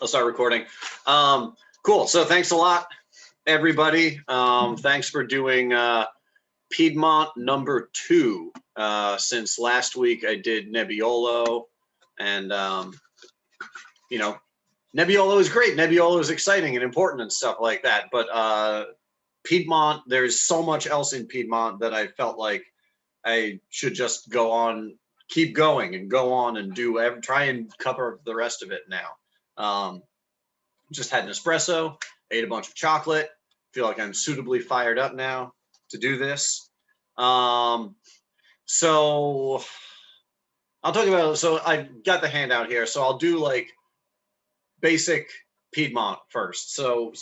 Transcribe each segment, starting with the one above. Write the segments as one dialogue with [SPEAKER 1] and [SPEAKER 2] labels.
[SPEAKER 1] I'll start recording. Cool. So thanks a lot, everybody. Thanks for doing Piedmont number 2. Since last week I did Nebbiolo, and you know, Nebbiolo is great. Nebbiolo is exciting and important and stuff like that. But Piedmont, there's so much else in Piedmont that I felt like I should just go on, keep going and go on and try and cover the rest of it now. Just had an espresso, ate a bunch of chocolate, feel like I'm suitably fired up now to do this. So I'll talk about, so I got the handout here, so I'll do like basic Piedmont first. So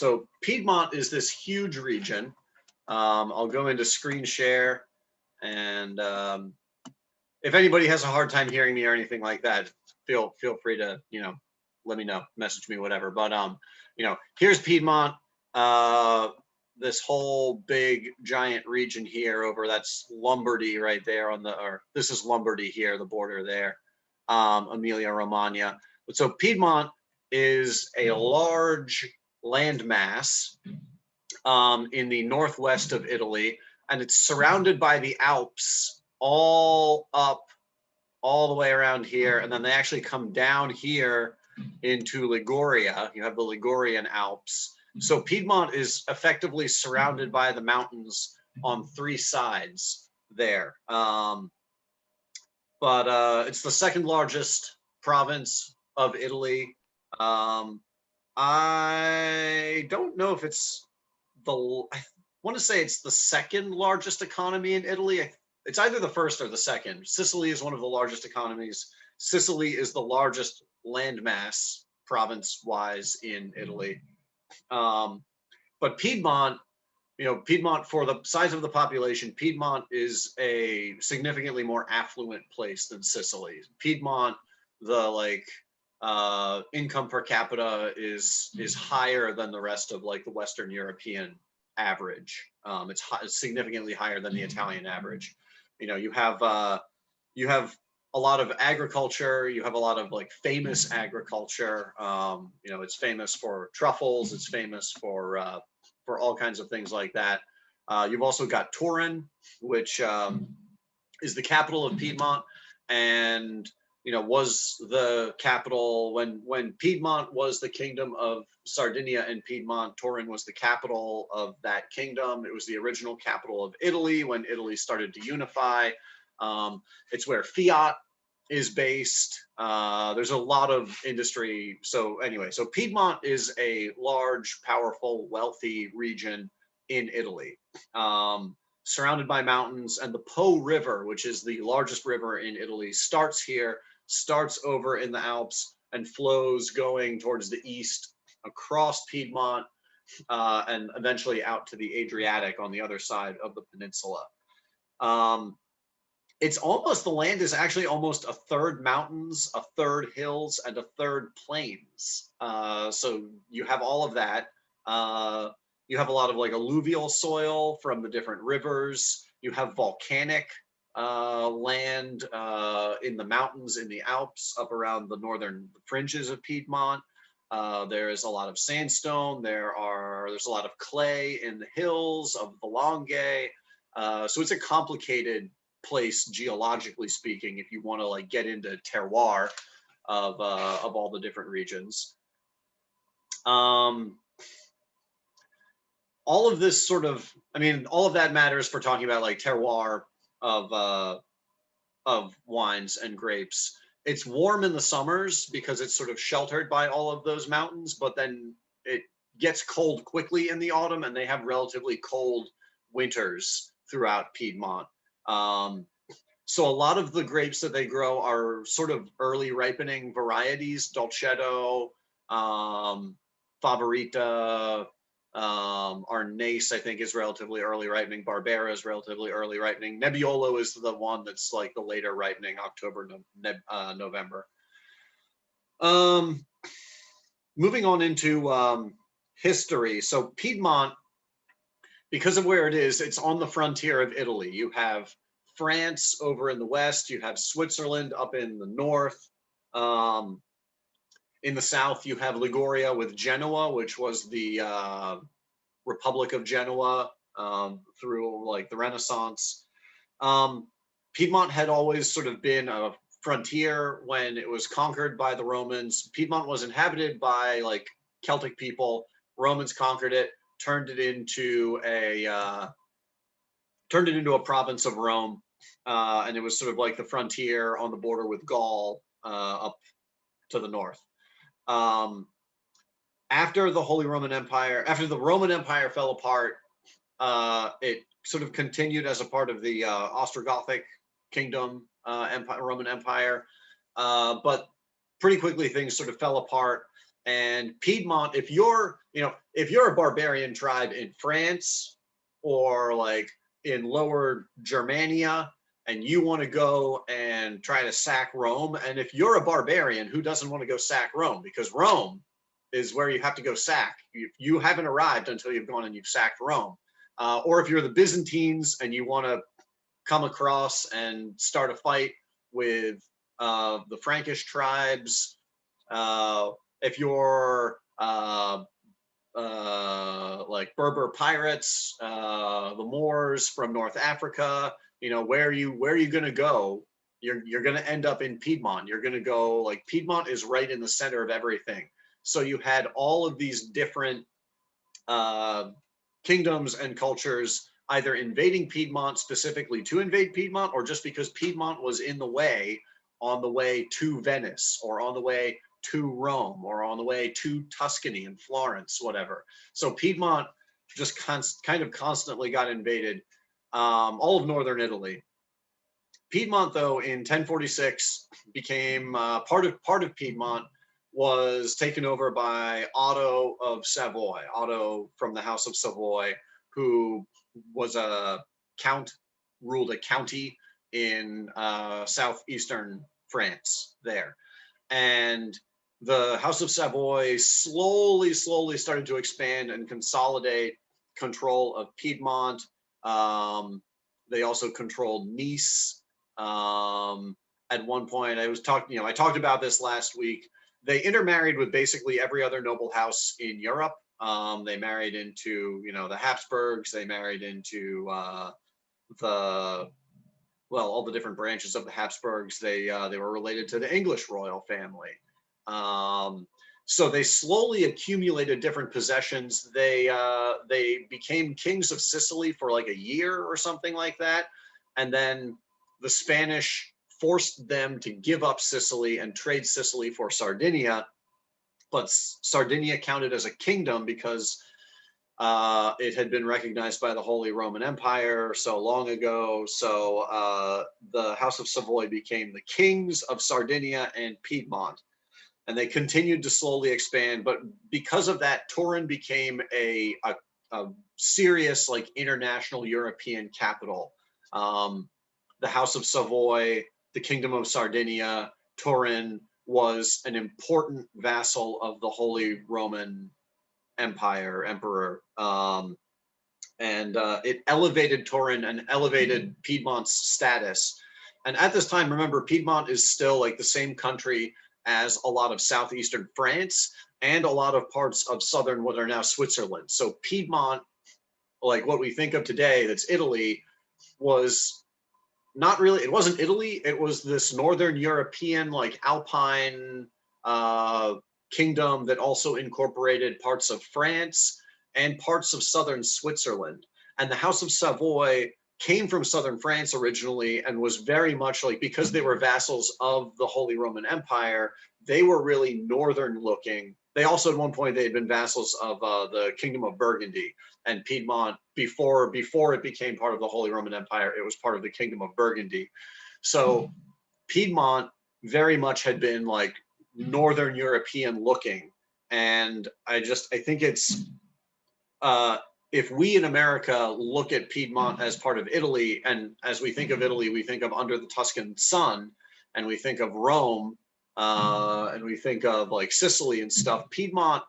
[SPEAKER 1] Piedmont is this huge region. I'll go into screen share, and if anybody has a hard time hearing me or anything like that, feel free to, let me know, message me, whatever. But here's Piedmont, this whole big giant region here over, that's Lombardy right there or this is Lombardy here, the border there, Emilia Romagna. But so Piedmont is a large landmass in the northwest of Italy, and it's surrounded by the Alps all the way around here, and then they actually come down here into Liguria. You have the Ligurian Alps. So Piedmont is effectively surrounded by the mountains on 3 sides there. But it's the second largest province of Italy. I don't know if it's I want to say it's the second largest economy in Italy. It's either the first or the second. Sicily is one of the largest economies. Sicily is the largest landmass province-wise in Italy. But Piedmont, Piedmont, for the size of the population, Piedmont is a significantly more affluent place than Sicily. Piedmont, the income per capita is higher than the rest of like the Western European average. It's significantly higher than the Italian average. You have a lot of agriculture. You have a lot of like famous agriculture. It's famous for truffles. It's famous for all kinds of things like that. You've also got Turin, which is the capital of Piedmont, and was the capital when Piedmont was the kingdom of Sardinia and Piedmont. Turin was the capital of that kingdom. It was the original capital of Italy when Italy started to unify. It's where Fiat is based. There's a lot of industry. So anyway, so Piedmont is a large, powerful, wealthy region in Italy, surrounded by mountains. And the Po River, which is the largest river in Italy, starts here, starts over in the Alps, and flows going towards the east across Piedmont, and eventually out to the Adriatic on the other side of the peninsula. The land is actually almost a third mountains, a third hills, and a third plains. So you have all of that. You have a lot of like alluvial soil from the different rivers. You have volcanic land in the mountains in the Alps up around the northern fringes of Piedmont. There is a lot of sandstone. There's a lot of clay in the hills of Valanghe. So it's a complicated place geologically speaking, if you want to like get into terroir of all the different regions. All of this sort of, all of that matters for talking about like terroir of wines and grapes. It's warm in the summers because it's sort of sheltered by all of those mountains, but then it gets cold quickly in the autumn, and they have relatively cold winters throughout Piedmont. So a lot of the grapes that they grow are sort of early ripening varieties. Dolcetto, Favarita, Arnace, I think, is relatively early ripening. Barbera is relatively early ripening. Nebbiolo is the one that's like the later ripening, October, November. Moving on into history. So Piedmont, because of where it is, it's on the frontier of Italy. You have France over in the west, you have Switzerland up in the north. In the south, you have Liguria with Genoa, which was the Republic of Genoa through like the Renaissance. Piedmont had always sort of been a frontier when it was conquered by the Romans. Piedmont was inhabited by like Celtic people. Romans conquered it, turned it into a province of Rome, and it was sort of like the frontier on the border with Gaul up to the north. After the Holy Roman Empire, after the Roman Empire fell apart, it sort of continued as a part of the Ostrogothic kingdom, Roman Empire, but pretty quickly things sort of fell apart. And Piedmont, if you're a barbarian tribe in France or like in Lower Germania, and you want to go and try to sack Rome, and if you're a barbarian, who doesn't want to go sack Rome? Because Rome is where you have to go sack. You haven't arrived until you've gone and you've sacked Rome. Or if you're the Byzantines and you want to come across and start a fight with the Frankish tribes, if you're like Berber pirates, the Moors from North Africa, where are you going to go? You're going to end up in Piedmont. You're going to go, like, Piedmont is right in the center of everything. So you had all of these different kingdoms and cultures either invading Piedmont specifically to invade Piedmont, or just because Piedmont was in the way, on the way to Venice, or on the way to Rome, or on the way to Tuscany and Florence, whatever. So Piedmont just kind of constantly got invaded, all of northern Italy. Piedmont, though, in 1046 became part of Piedmont was taken over by Otto of Savoy, Otto from the House of Savoy, who was a count, ruled a county in southeastern France there. And the House of Savoy slowly started to expand and consolidate control of Piedmont. They also controlled Nice. At one point, I talked about this last week. They intermarried with basically every other noble house in Europe. They married into, the Habsburgs. They married into all the different branches of the Habsburgs. They were related to the English royal family. So they slowly accumulated different possessions. They became kings of Sicily for like a year or something like that, and then the Spanish forced them to give up Sicily and trade Sicily for Sardinia. But Sardinia counted as a kingdom because it had been recognized by the Holy Roman Empire so long ago. So the House of Savoy became the kings of Sardinia and Piedmont. And they continued to slowly expand. But because of that, Turin became a serious, like, international European capital. The House of Savoy, the Kingdom of Sardinia, Turin was an important vassal of the Holy Roman Emperor. And it elevated Turin and elevated Piedmont's status. And at this time, remember, Piedmont is still like the same country as a lot of southeastern France and a lot of parts of southern what are now Switzerland. So Piedmont, like what we think of today, that's Italy, was not really, it wasn't Italy. It was this Northern European, like, Alpine kingdom that also incorporated parts of France and parts of southern Switzerland. And the House of Savoy came from southern France originally and was very much like, because they were vassals of the Holy Roman Empire, they were really northern looking. They also, at one point, they had been vassals of the Kingdom of Burgundy. And Piedmont, before it became part of the Holy Roman Empire, it was part of the Kingdom of Burgundy. So Piedmont very much had been like Northern European looking. And I think it's, if we in America look at Piedmont as part of Italy, and as we think of Italy, we think of under the Tuscan sun, and we think of Rome, and we think of like Sicily and stuff. Piedmont,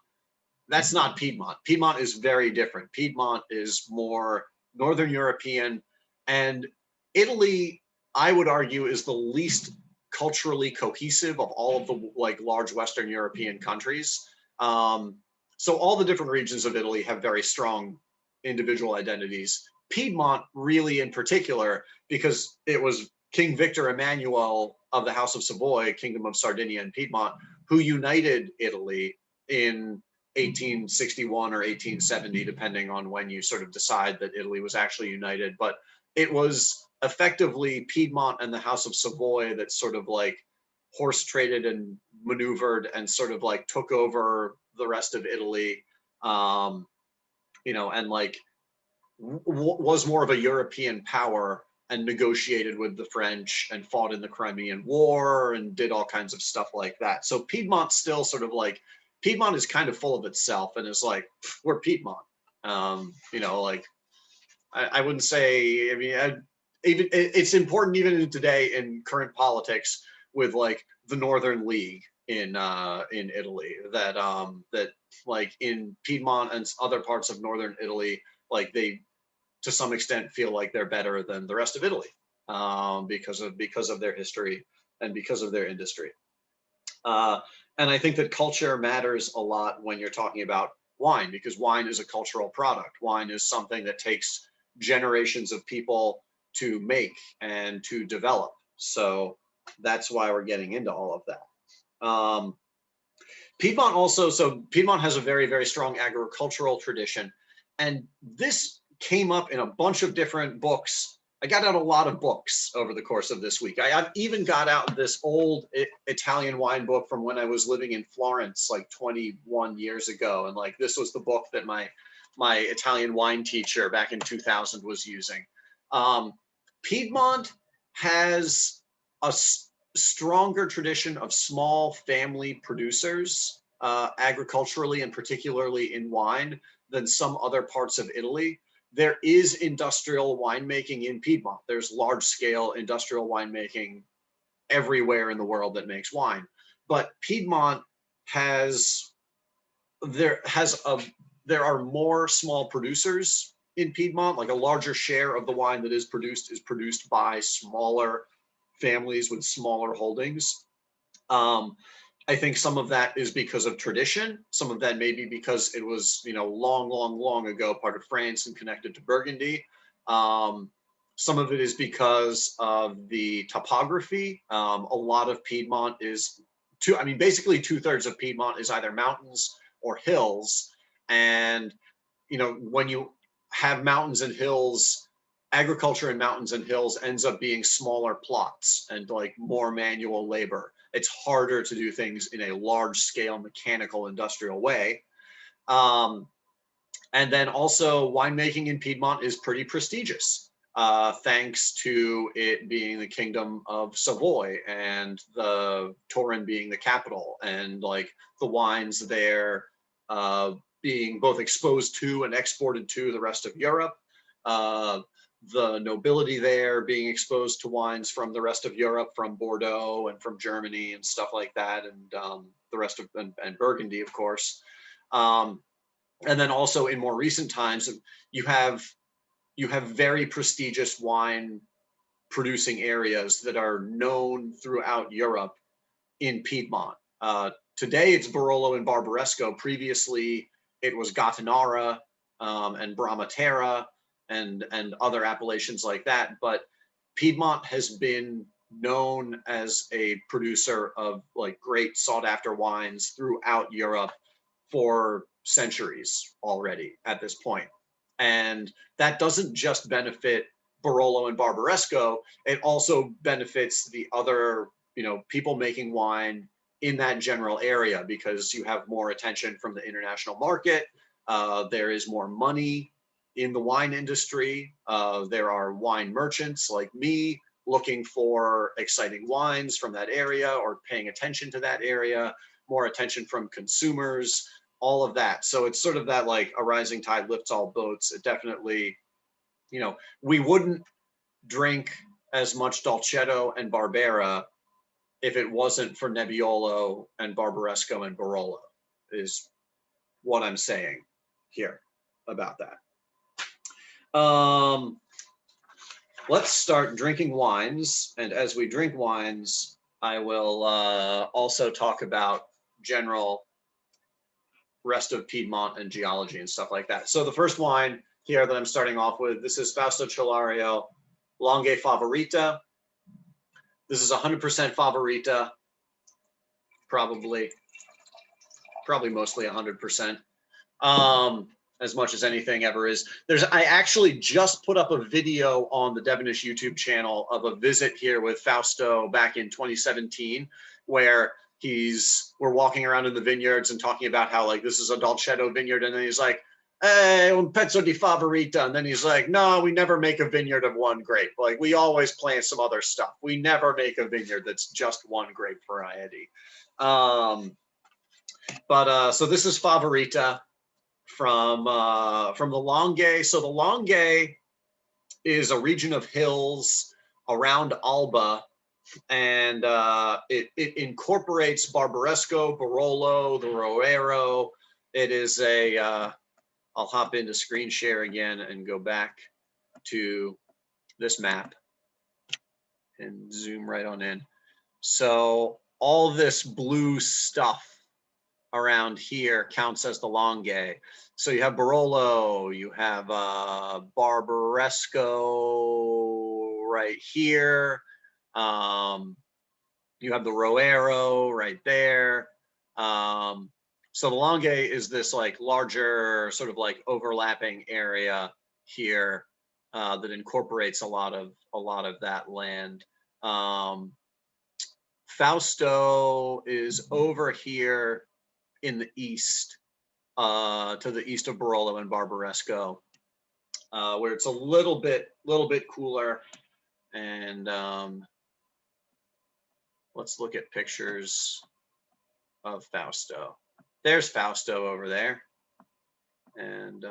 [SPEAKER 1] that's not Piedmont. Piedmont is very different. Piedmont is more Northern European, and Italy, I would argue, is the least culturally cohesive of all of the like large Western European countries. So all the different regions of Italy have very strong individual identities. Piedmont really in particular, because it was King Victor Emmanuel of the House of Savoy, Kingdom of Sardinia and Piedmont, who united Italy in 1861 or 1870, depending on when you sort of decide that Italy was actually united. But it was effectively Piedmont and the House of Savoy that sort of like horse traded and maneuvered and sort of like took over the rest of Italy, you know, and like was more of a European power and negotiated with the French and fought in the Crimean War and did all kinds of stuff like that. So Piedmont's still sort of like, Piedmont is kind of full of itself and is like, we're Piedmont. You know, like, I wouldn't say, I mean, even it's important even today in current politics with like the Northern League in Italy, that that like in Piedmont and other parts of Northern Italy, like they to some extent feel like they're better than the rest of Italy, because of their history and because of their industry. And I think that culture matters a lot when you're talking about wine, because wine is a cultural product. Wine is something that takes generations of people to make and to develop. So that's why we're getting into all of that. Piedmont also, so Piedmont has a very, very strong agricultural tradition. And this came up in a bunch of different books. I got out a lot of books over the course of this week. I've even got out this old Italian wine book from when I was living in Florence, like 21 years ago. And like, this was the book that my Italian wine teacher back in 2000 was using. Piedmont has a stronger tradition of small family producers, agriculturally and particularly in wine, than some other parts of Italy. There is industrial winemaking in Piedmont. There's large scale industrial winemaking everywhere in the world that makes wine. But Piedmont there are more small producers in Piedmont. Like a larger share of the wine that is produced by smaller families with smaller holdings. I think some of that is because of tradition. Some of that may be because it was, you know, long ago part of France and connected to Burgundy. Some of it is because of the topography. A lot of Piedmont is, basically 2/3 of Piedmont is either mountains or hills. And, you know, when you have mountains and hills, agriculture in mountains and hills ends up being smaller plots and like more manual labor. It's harder to do things in a large scale mechanical industrial way. And then also winemaking in Piedmont is pretty prestigious, thanks to it being the Kingdom of Savoy and the Turin being the capital, and like the wines there being both exposed to and exported to the rest of Europe. The nobility there being exposed to wines from the rest of Europe, from Bordeaux and from Germany and stuff like that, and the rest of and Burgundy, of course. And then also in more recent times, you have very prestigious wine producing areas that are known throughout Europe in Piedmont. Today it's Barolo and Barbaresco. Previously it was Gattinara and Brahmatera and other appellations like that. But Piedmont has been known as a producer of like great sought after wines throughout Europe for centuries already at this point. And that doesn't just benefit Barolo and Barbaresco, it also benefits the other, you know, people making wine in that general area, because you have more attention from the international market. There is more money in the wine industry. There are wine merchants like me looking for exciting wines from that area or paying attention to that area, more attention from consumers, all of that. So it's sort of that like a rising tide lifts all boats. It definitely, you know, we wouldn't drink as much Dolcetto and Barbera if it wasn't for Nebbiolo and Barbaresco and Barolo, is what I'm saying here about that. Let's start drinking wines. And as we drink wines, I will also talk about general rest of Piedmont and geology and stuff like that. So the first wine here that I'm starting off with, this is Fausto Cillario Longue Favarita. This is 100% Favarita, probably mostly 100%, as much as anything ever is. I actually just put up a video on the Devonish YouTube channel of a visit here with Fausto back in 2017, where we're walking around in the vineyards and talking about how like this is a Dolcetto vineyard, and then he's like, "Hey, un pezzo di Favarita," and then he's like, "No, we never make a vineyard of one grape. Like we always plant some other stuff. We never make a vineyard that's just one grape variety." So this is Favarita from the Longue. So the Longue is a region of hills around Alba, and it incorporates Barbaresco, Barolo, the Roero. It is a, I'll hop into screen share again and go back to this map and zoom right on in. So all this blue stuff around here counts as the Longue. So you have Barolo, you have Barbaresco right here. You have the Roero right there. So the Longue is this like larger sort of like overlapping area here that incorporates a lot of that land. Fausto is over here in the east, to the east of Barolo and Barbaresco, where it's a little bit cooler. And let's look at pictures of Fausto. There's Fausto over there, and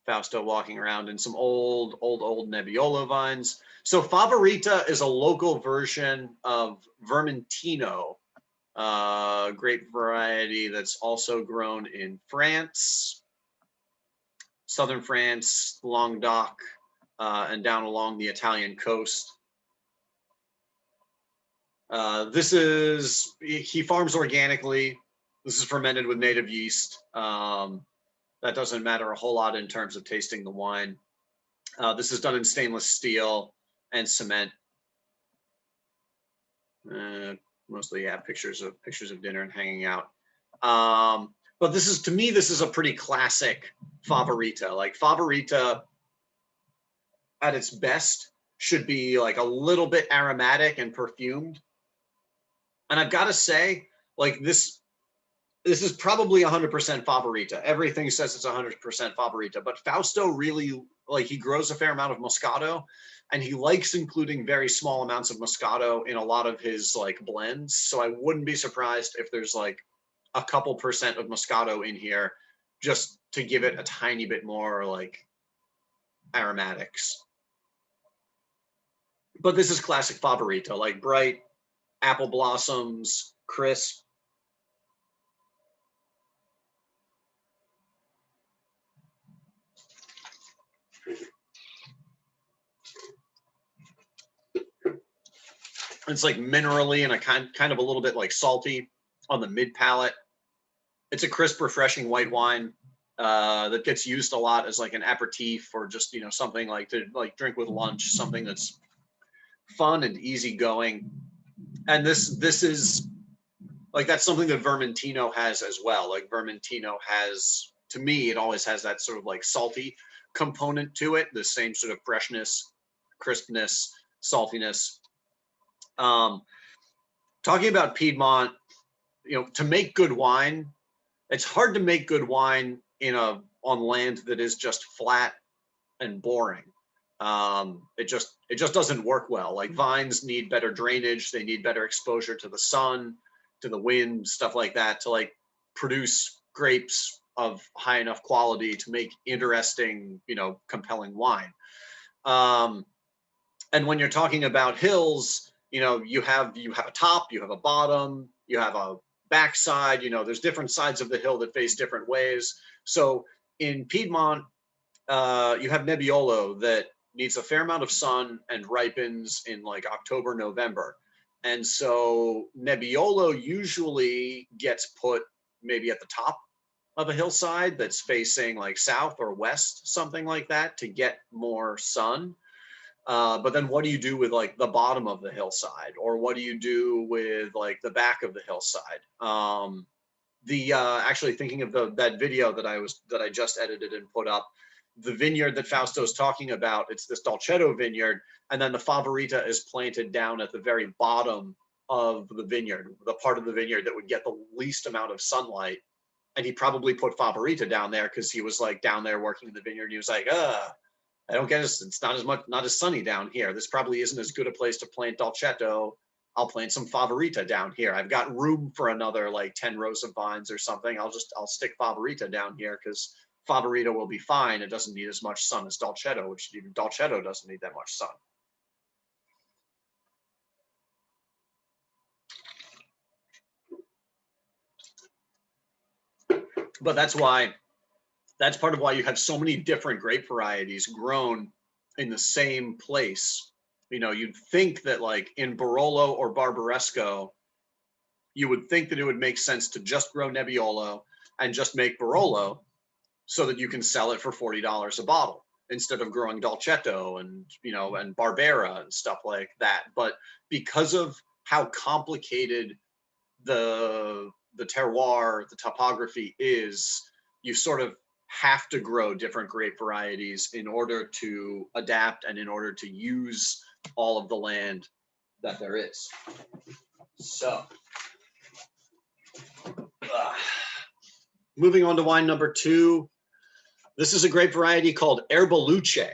[SPEAKER 1] Fausto walking around in some old Nebbiolo vines. So Favarita is a local version of Vermentino, grape variety that's also grown in France, southern France, Languedoc, and down along the Italian coast. He farms organically. This is fermented with native yeast. That doesn't matter a whole lot in terms of tasting the wine. This is done in stainless steel and cement. Mostly, yeah, pictures of dinner and hanging out. But this is, to me, this is a pretty classic Favarita. Like Favarita at its best should be like a little bit aromatic and perfumed. And I've got to say, like this is probably 100% Favarita. Everything says it's 100% Favarita, but Fausto really, like, he grows a fair amount of Moscato, and he likes including very small amounts of Moscato in a lot of his like blends. So I wouldn't be surprised if there's like a couple percent of Moscato in here just to give it a tiny bit more like aromatics. But this is classic Favarita, like bright apple blossoms, crisp. It's like minerally and a kind of a little bit like salty on the mid palate. It's a crisp, refreshing white wine that gets used a lot as like an aperitif or just, you know, something like to like drink with lunch, something that's fun and easygoing. And this is like, that's something that Vermentino has as well. Like Vermentino has, to me, it always has that sort of like salty component to it, the same sort of freshness, crispness, saltiness. Talking about Piedmont, you know, to make good wine, it's hard to make good wine on land that is just flat and boring. It just doesn't work well. Like vines need better drainage, they need better exposure to the sun, to the wind, stuff like that, to like produce grapes of high enough quality to make interesting, you know, compelling wine. And when you're talking about hills, you know, you have a top, you have a bottom, you have a backside, you know, there's different sides of the hill that face different ways. So in Piedmont, you have Nebbiolo that needs a fair amount of sun and ripens in like October, November. And so Nebbiolo usually gets put maybe at the top of a hillside that's facing like south or west, something like that, to get more sun. But then what do you do with like the bottom of the hillside, or what do you do with like the back of the hillside? Actually thinking of that video that I just edited and put up, the vineyard that Fausto's talking about, it's this Dolcetto vineyard, and then the Favarita is planted down at the very bottom of the vineyard, the part of the vineyard that would get the least amount of sunlight. And he probably put Favarita down there because he was like down there working in the vineyard. He was like, I don't get it. It's not as sunny down here. This probably isn't as good a place to plant Dolcetto. I'll plant some Favarita down here. I've got room for another like 10 rows of vines or something. I'll stick Favarita down here because Favarita will be fine. It doesn't need as much sun as Dolcetto, which even Dolcetto doesn't need that much sun. But that's part of why you have so many different grape varieties grown in the same place. You know, you'd think that like in Barolo or Barbaresco, you would think that it would make sense to just grow Nebbiolo and just make Barolo so that you can sell it for $40 a bottle instead of growing Dolcetto and, you know, and Barbera and stuff like that. But because of how complicated the terroir, the topography is, you sort of have to grow different grape varieties in order to adapt and in order to use all of the land that there is. So, moving on to wine number 2. This is a grape variety called Baluche.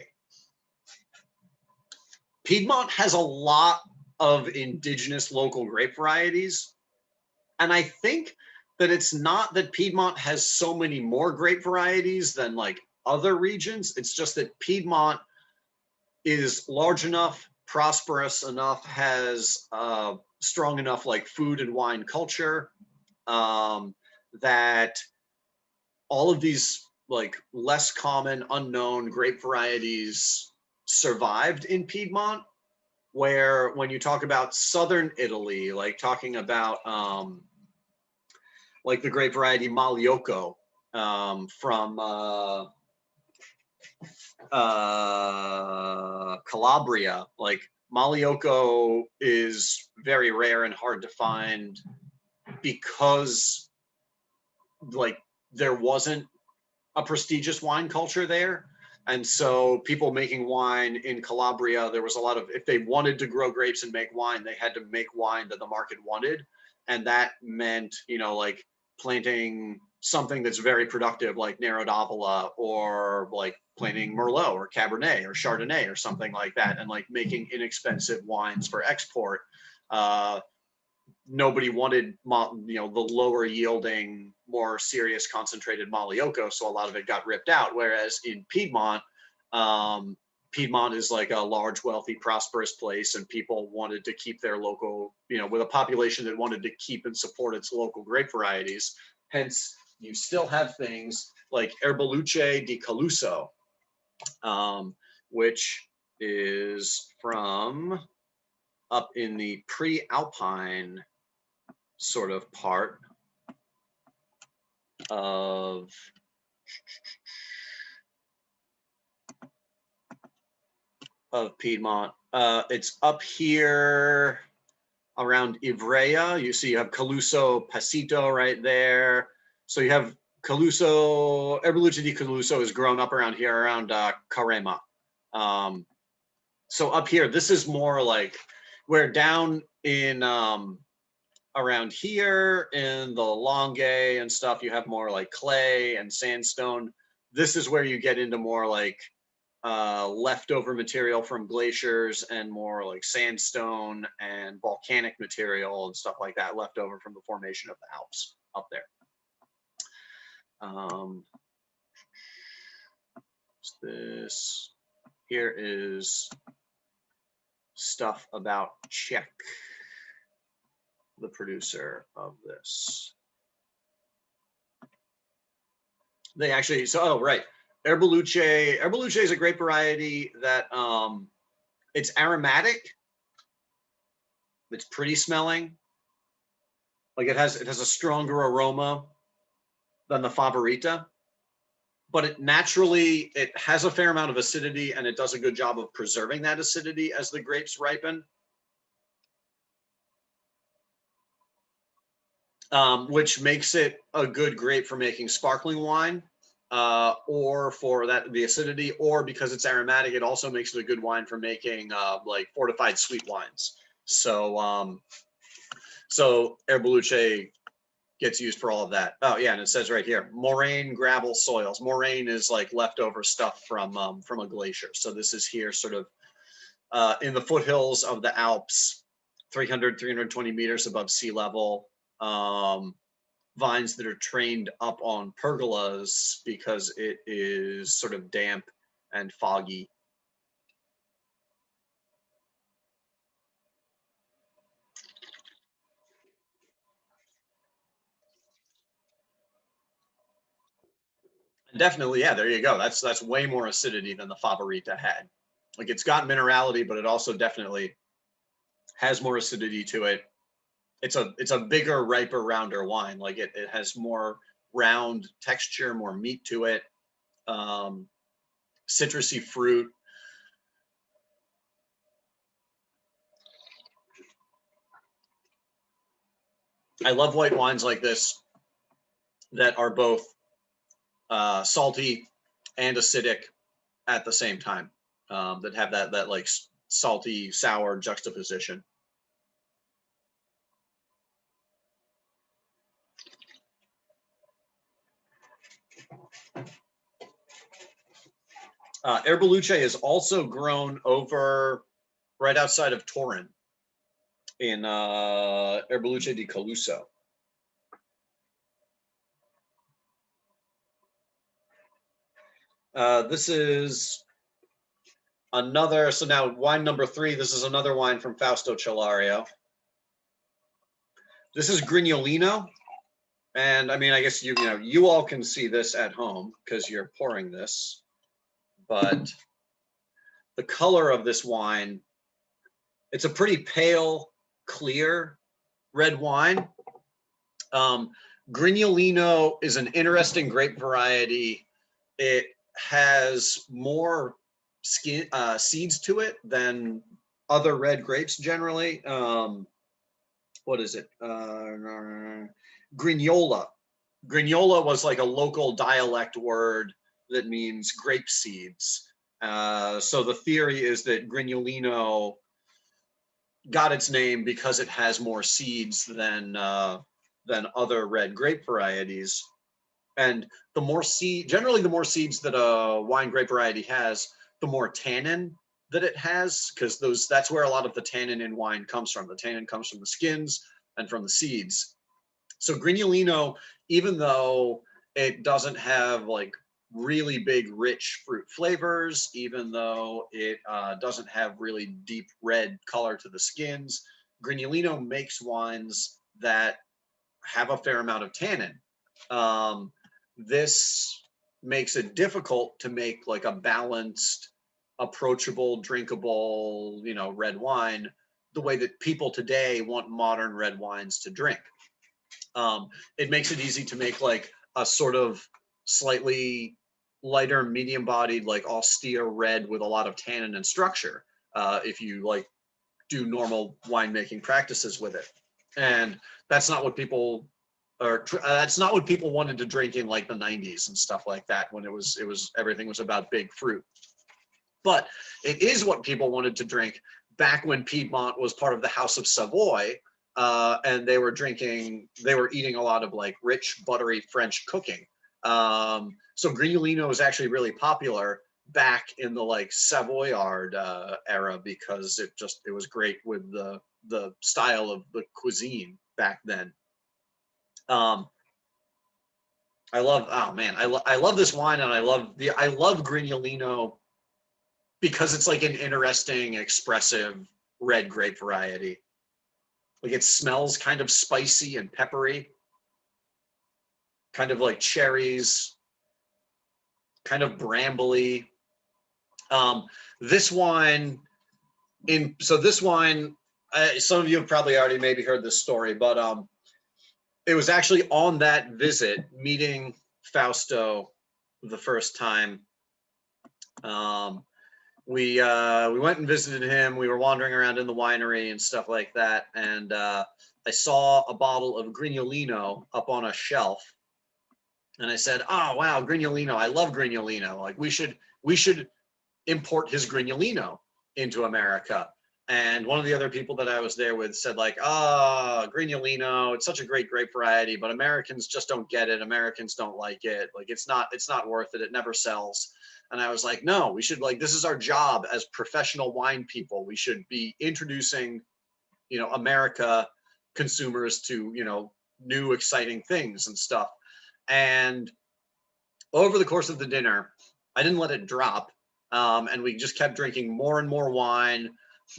[SPEAKER 1] Piedmont has a lot of indigenous local grape varieties. And I think that it's not that Piedmont has so many more grape varieties than like other regions. It's just that Piedmont is large enough, prosperous enough, has strong enough like food and wine culture, that all of these like less common, unknown grape varieties survived in Piedmont. Where when you talk about southern Italy, like talking about like the grape variety Malioco from Calabria, like Malioco is very rare and hard to find because like there wasn't a prestigious wine culture there. And so people making wine in Calabria, there was a lot of, if they wanted to grow grapes and make wine, they had to make wine that the market wanted. And that meant, you know, like planting something that's very productive like Nero d'Avola, or like planting Merlot or Cabernet or Chardonnay or something like that, and like making inexpensive wines for export. Nobody wanted, you know, the lower yielding, more serious concentrated Malioco, so a lot of it got ripped out. Whereas in Piedmont, Piedmont is like a large, wealthy, prosperous place, and people wanted to keep their local, you know, with a population that wanted to keep and support its local grape varieties. Hence, you still have things like Baluche di Castanole, which is from up in the pre-Alpine sort of part of Piedmont. It's up here around Ivrea. You see you have Caluso Pasito right there. So you have Caluso, Baluche di Caluso is grown up around here, around Carema. So up here, this is more like where down in around here in the Longue and stuff, you have more like clay and sandstone. This is where you get into more like leftover material from glaciers and more like sandstone and volcanic material and stuff like that left over from the formation of the Alps up there. This here is stuff about Czech, the producer of this. They actually, so, oh, right. Baluche is a grape variety that it's aromatic, It's pretty smelling. Like it has a stronger aroma than the Favarita, but it has a fair amount of acidity, and it does a good job of preserving that acidity as the grapes ripen. Which makes it a good grape for making sparkling wine, or for the acidity, or because it's aromatic, it also makes it a good wine for making like fortified sweet wines. So Baluche gets used for all of that. Oh yeah, and it says right here, moraine gravel soils. Moraine is like leftover stuff from a glacier. So this is here sort of in the foothills of the Alps, 320 meters above sea level. Vines that are trained up on pergolas because it is sort of damp and foggy. Definitely, yeah, there you go. That's way more acidity than the Favorita had. Like it's got minerality, but it also definitely has more acidity to it. It's a bigger, riper, rounder wine. Like it has more round texture, more meat to it, citrusy fruit. I love white wines like this that are both salty and acidic at the same time, that have that like salty sour juxtaposition. Erbaluce is also grown over right outside of Turin in Erbaluce di Caluso. This is another, so now wine number 3, this is another wine from Fausto Cellario. This is Grignolino. And I mean, I guess you all can see this at home because you're pouring this, but the color of this wine, it's a pretty pale, clear red wine. Greniolino is an interesting grape variety. It has more seeds to it than other red grapes generally. What is it? Grignola. Grignola was like a local dialect word that means grape seeds. So the theory is that Grignolino got its name because it has more seeds than other red grape varieties. And generally the more seeds that a wine grape variety has, the more tannin that it has, because that's where a lot of the tannin in wine comes from. The tannin comes from the skins and from the seeds. So Grignolino, even though it doesn't have like really big, rich fruit flavors, even though it doesn't have really deep red color to the skins, Grignolino makes wines that have a fair amount of tannin. This makes it difficult to make like a balanced, approachable, drinkable, red wine the way that people today want modern red wines to drink. It makes it easy to make like a sort of slightly lighter, medium-bodied, like austere red with a lot of tannin and structure, if you like do normal winemaking practices with it. And that's not what people that's not what people wanted to drink in like the 90s and stuff like that, when it was everything was about big fruit. But it is what people wanted to drink back when Piedmont was part of the House of Savoy, and they were eating a lot of like rich, buttery French cooking. So Grignolino was actually really popular back in the like Savoyard era, because it was great with the style of the cuisine back then. I love this wine, and I love Grignolino because it's like an interesting, expressive red grape variety. Like it smells kind of spicy and peppery, kind of like cherries, kind of brambly. This wine some of you have probably already maybe heard this story, but it was actually on that visit, meeting Fausto the first time. We went and visited him. We were wandering around in the winery and stuff like that, and I saw a bottle of Grignolino up on a shelf, and I said, "Oh wow, Grignolino! I love Grignolino. Like we should import his Grignolino into America." And one of the other people that I was there with said like, Grignolino, it's such a great grape variety, but Americans just don't get it. Americans don't like it. Like it's not worth it. It never sells. And I was like, no, we should, like, this is our job as professional wine people. We should be introducing, America consumers to, new exciting things and stuff. And over the course of the dinner, I didn't let it drop. And we just kept drinking more and more wine.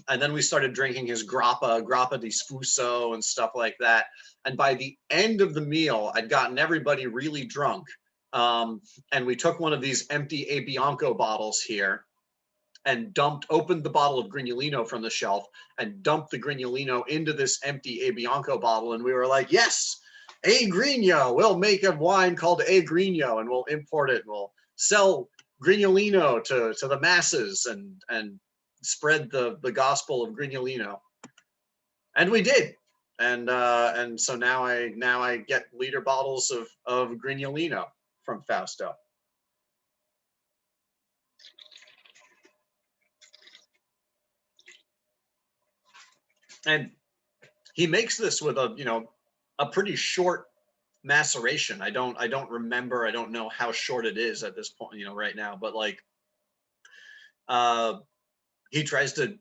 [SPEAKER 1] And then we started drinking his grape di Sfuso and stuff like that. And by the end of the meal, I'd gotten everybody really drunk. And we took one of these empty A Bianco bottles here and opened the bottle of Grignolino from the shelf and dumped the Grignolino into this empty A Bianco bottle. And we were like, yes, A Grigno, we'll make a wine called A Grigno and we'll import it. And we'll sell Grignolino to the masses and spread the gospel of Grignolino. And we did. And so now I get liter bottles of Grignolino from Fausto. And he makes this with a pretty short maceration. I don't remember, I don't know how short it is at this point, right now, but like he tries to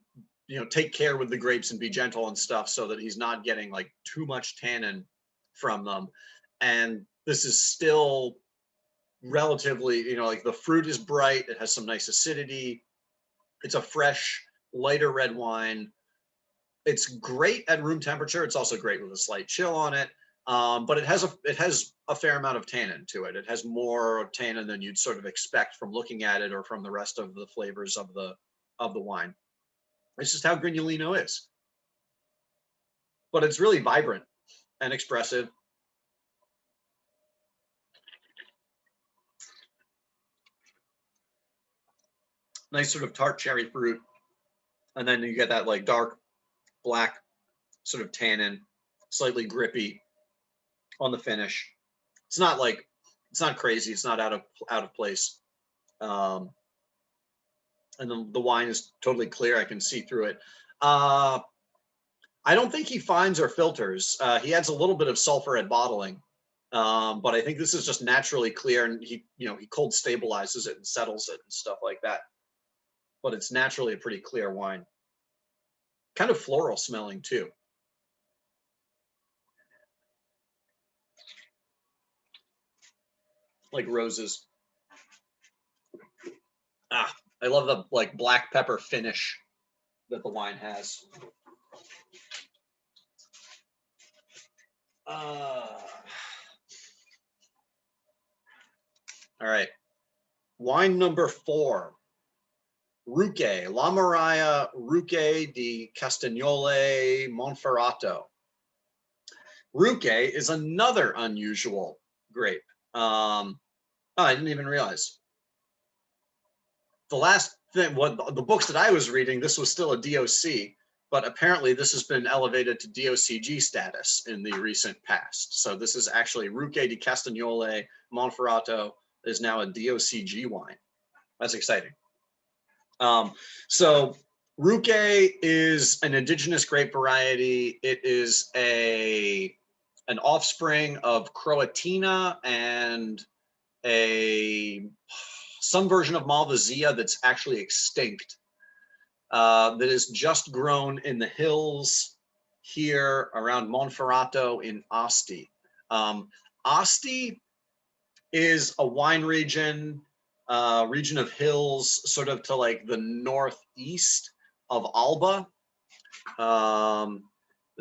[SPEAKER 1] take care with the grapes and be gentle and stuff so that he's not getting like too much tannin from them. And this is still relatively, like the fruit is bright, it has some nice acidity, it's a fresh, lighter red wine. It's great at room temperature. It's also great with a slight chill on it. But it has a fair amount of tannin to it. It has more tannin than you'd sort of expect from looking at it or from the rest of the flavors of the wine. It's just how Grignolino is. But it's really vibrant and expressive. Nice sort of tart cherry fruit. And then you get that like dark black sort of tannin, slightly grippy on the finish. It's not crazy. It's not out of place. And the wine is totally clear. I can see through it. I don't think he fines or filters. He adds a little bit of sulfur at bottling, but I think this is just naturally clear, and he cold stabilizes it and settles it and stuff like that. But it's naturally a pretty clear wine. Kind of floral smelling too. Like roses. I love the like black pepper finish that the wine has. All right. Wine number 4. Ruque, La Mariah Ruque Di Castanole Monferrato. Ruque is another unusual grape. I didn't even realize. The last thing, the books that I was reading, this was still a DOC, but apparently this has been elevated to DOCG status in the recent past. So this is actually Ruque Di Castagnole Monferrato is now a DOCG wine. That's exciting. So Ruque is an indigenous grape variety. It is an offspring of Croatina and some version of Malvasia that's actually extinct, that is just grown in the hills here around Monferrato in Asti. Asti is a wine region of hills sort of to like the northeast of Alba,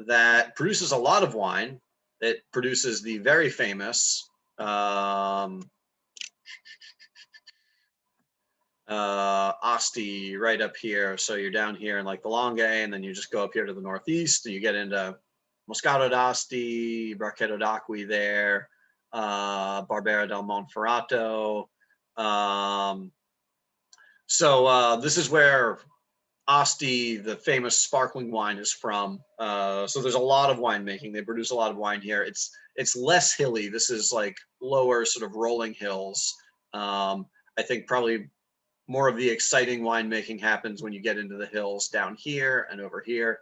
[SPEAKER 1] that produces a lot of wine. It produces the very famous Asti right up here. So you're down here in like the Langhe, and then you just go up here to the northeast, and you get into Moscato d'Asti, Barchetto d'Acqui there, Barbera del Monferrato. So this is where Asti, the famous sparkling wine, is from. So there's a lot of winemaking. They produce a lot of wine here. It's less hilly. This is like lower sort of rolling hills. I think probably more of the exciting winemaking happens when you get into the hills down here and over here.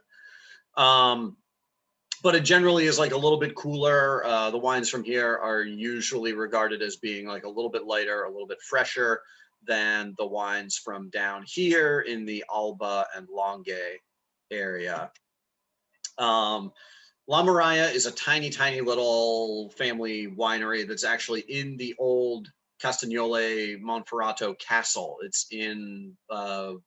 [SPEAKER 1] But it generally is like a little bit cooler. The wines from here are usually regarded as being like a little bit lighter, a little bit fresher than the wines from down here in the Alba and Langhe area. La Mariah is a tiny, tiny little family winery that's actually in the old Castagnole Monferrato castle. It's in, I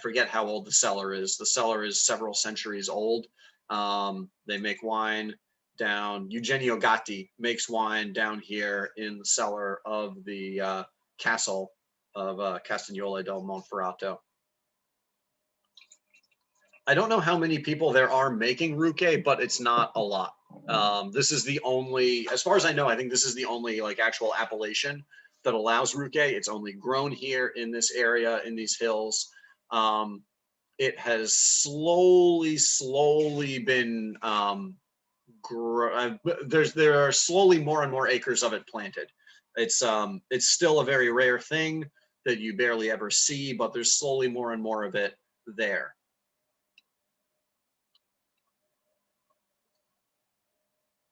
[SPEAKER 1] forget how old the cellar is. The cellar is several centuries old. They make wine down, Eugenio Gotti makes wine down here in the cellar of the castle of Castagnole del Monferrato. I don't know how many people there are making Ruque, but it's not a lot. This is the only, as far as I know, I think this is the only like actual appellation that allows Ruque. It's only grown here in this area, in these hills. It has slowly been, there are slowly more and more acres of it planted. It's still a very rare thing that you barely ever see, but there's slowly more and more of it there.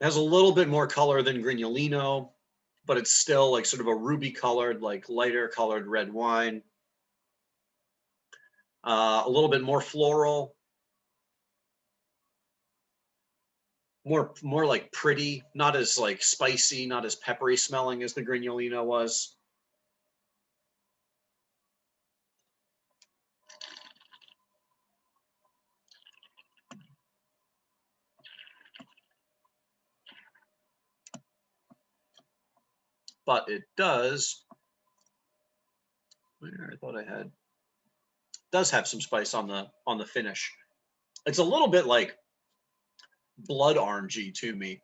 [SPEAKER 1] It has a little bit more color than Grignolino, but it's still like sort of a ruby colored, like lighter colored red wine. A little bit more floral, more like pretty, not as like spicy, not as peppery smelling as the Grignolino was. But it does, where I thought I had, does have some spice on the finish. It's a little bit like blood orangey to me.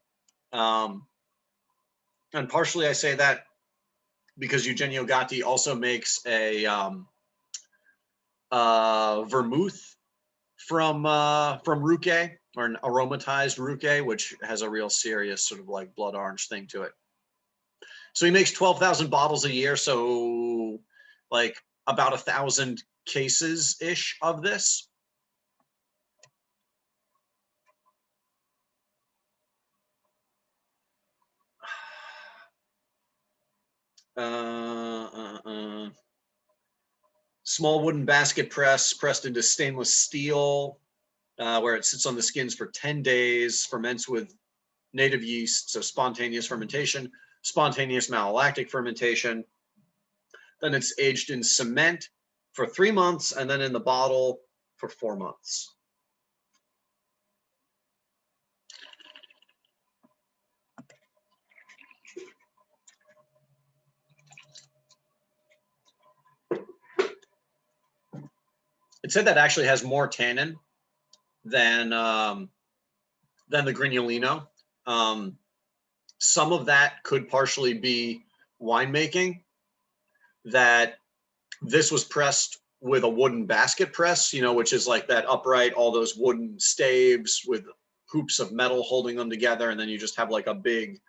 [SPEAKER 1] And partially I say that because Eugenio Gotti also makes a vermouth from Ruque, or an aromatized Ruque, which has a real serious sort of like blood orange thing to it. So he makes 12,000 bottles a year, so like about 1,000 cases ish of this. Small wooden basket press, pressed into stainless steel, where it sits on the skins for 10 days, ferments with native yeast, so spontaneous fermentation, spontaneous malolactic fermentation. Then it's aged in cement for 3 months, and then in the bottle for 4 months. It said that actually has more tannin than the Greniolino. Some of that could partially be winemaking, that this was pressed with a wooden basket press, you know, which is like that upright, all those wooden staves with hoops of metal holding them together, and then you just have like a big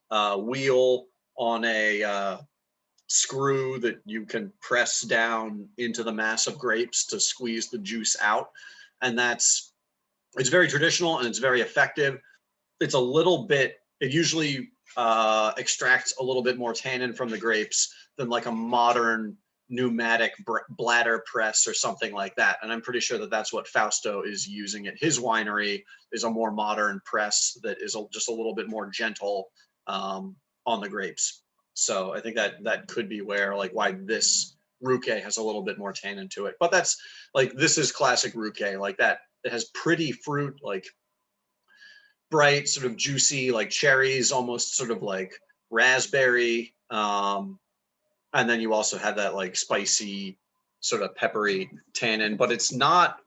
[SPEAKER 1] wheel on a screw that you can press down into the mass of grapes to squeeze the juice out. And it's very traditional and it's very effective. It's a little bit, it usually extracts a little bit more tannin from the grapes than like a modern pneumatic bladder press or something like that. And I'm pretty sure that that's what Fausto is using at his winery, is a more modern press that is just a little bit more gentle on the grapes. So I think that could be why this Ruque has a little bit more tannin to it. But that's like, this is classic Ruque, like that. It has pretty fruit, like bright, sort of juicy, like cherries, almost sort of like raspberry. And then you also have that like spicy, sort of peppery tannin, but it's not.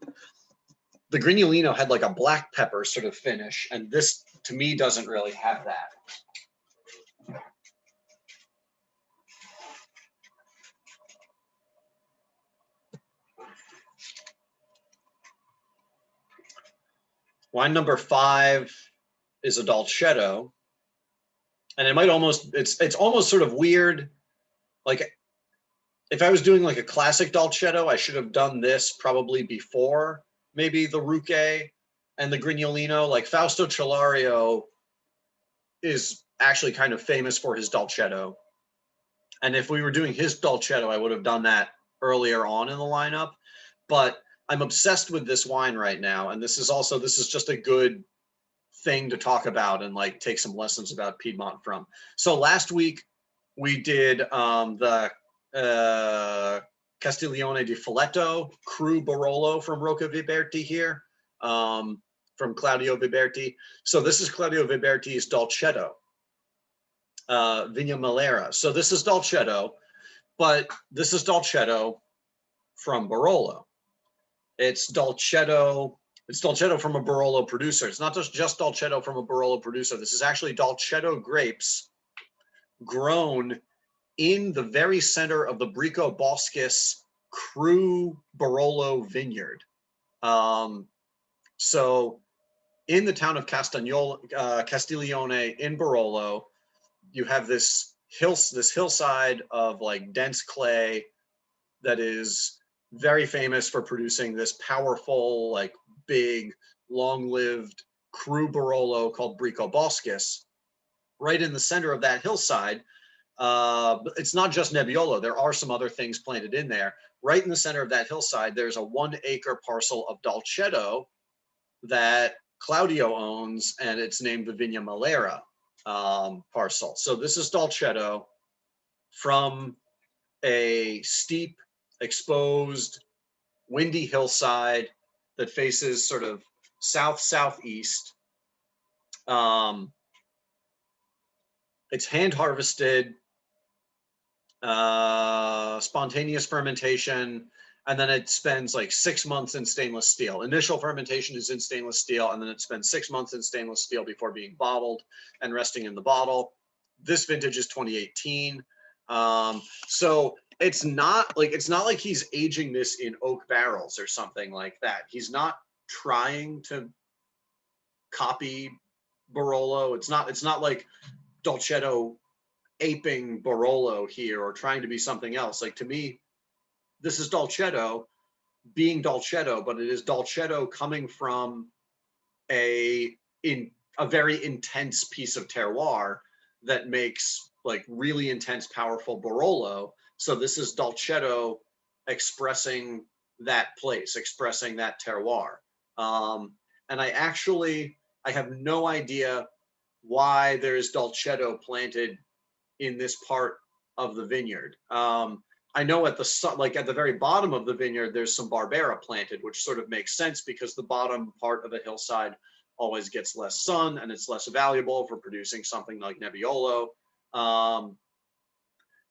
[SPEAKER 1] The Grignolino had like a black pepper sort of finish, and this to me doesn't really have that. Wine number 5 is a Dolcetto, and it might almost it's almost sort of weird. Like if I was doing like a classic Dolcetto, I should have done this probably before maybe the Ruque and the Grignolino. Like Fausto Cillario is actually kind of famous for his Dolcetto. And if we were doing his Dolcetto, I would have done that earlier on in the lineup. But I'm obsessed with this wine right now. And this is just a good thing to talk about and like take some lessons about Piedmont from. So last week we did the Castiglione di Folletto Cru Barolo from Rocca Viberti here, from Claudio Viberti. So this is Claudio Viberti's Dolcetto, Vigna Malera. So this is Dolcetto, but this is Dolcetto from Barolo. It's Dolcetto from a Barolo producer. It's not just Dolcetto from a Barolo producer. This is actually Dolcetto grapes grown in the very center of the Brico Boscis Cru Barolo vineyard. So in the town of Castiglione in Barolo, you have this hillside of like dense clay that is very famous for producing this powerful, like big, long-lived Cru Barolo called Brico Boscis. Right in the center of that hillside, it's not just Nebbiolo. There are some other things planted in there. Right in the center of that hillside, there's a 1-acre parcel of Dolcetto that Claudio owns, and it's named the Vigna Malera parcel. So this is Dolcetto from a steep, exposed, windy hillside that faces sort of south-southeast. It's hand harvested, spontaneous fermentation, and then it spends like 6 months in stainless steel. Initial fermentation is in stainless steel, and then it spends 6 months in stainless steel before being bottled and resting in the bottle. This vintage is 2018. So it's not like he's aging this in oak barrels or something like that. He's not trying to copy Barolo. It's not like Dolcetto aping Barolo here or trying to be something else. Like to me, this is Dolcetto being Dolcetto, but it is Dolcetto coming from a very intense piece of terroir that makes like really intense, powerful Barolo. So this is Dolcetto expressing that place, expressing that terroir. And I have no idea why there's Dolcetto planted in this part of the vineyard. I know at the very bottom of the vineyard, there's some Barbera planted, which sort of makes sense because the bottom part of a hillside always gets less sun and it's less valuable for producing something like Nebbiolo.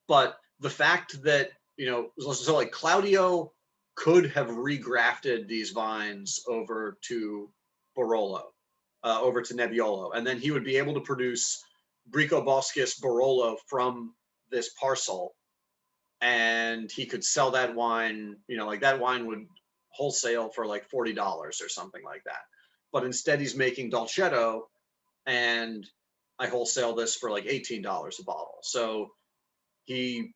[SPEAKER 1] But the fact that, so like Claudio could have regrafted these vines over to Barolo, over to Nebbiolo, and then he would be able to produce Brico Boscis Barolo from this parcel, and he could sell that wine, like that wine would wholesale for like $40 or something like that. But instead he's making Dolcetto, and I wholesale this for like $18 a bottle. So he,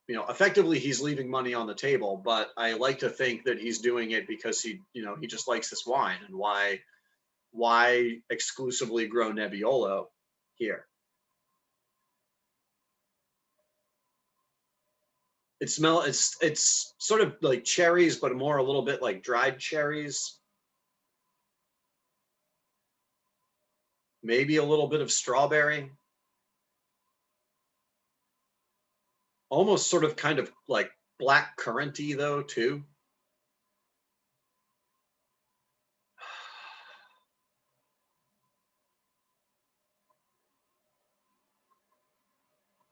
[SPEAKER 1] effectively he's leaving money on the table, but I like to think that he's doing it because he just likes this wine, and why exclusively grow Nebbiolo here? It's sort of like cherries, but more a little bit like dried cherries. Maybe a little bit of strawberry. Almost sort of kind of like black curranty though, too.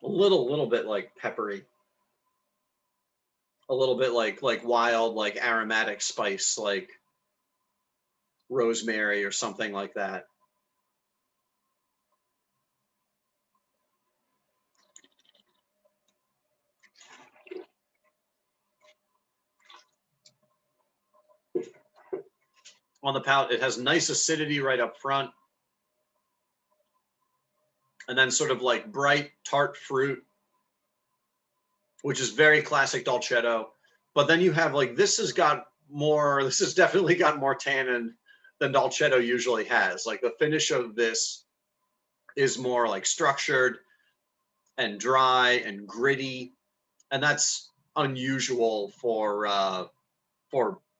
[SPEAKER 1] A little bit like peppery. a little bit like wild, like aromatic spice, like rosemary or something like that. On the palate, it has nice acidity right up front, and then sort of like bright tart fruit, which is very classic Dolcetto. But then you have like, this has definitely got more tannin than Dolcetto usually has. Like the finish of this is more like structured and dry and gritty, and that's unusual for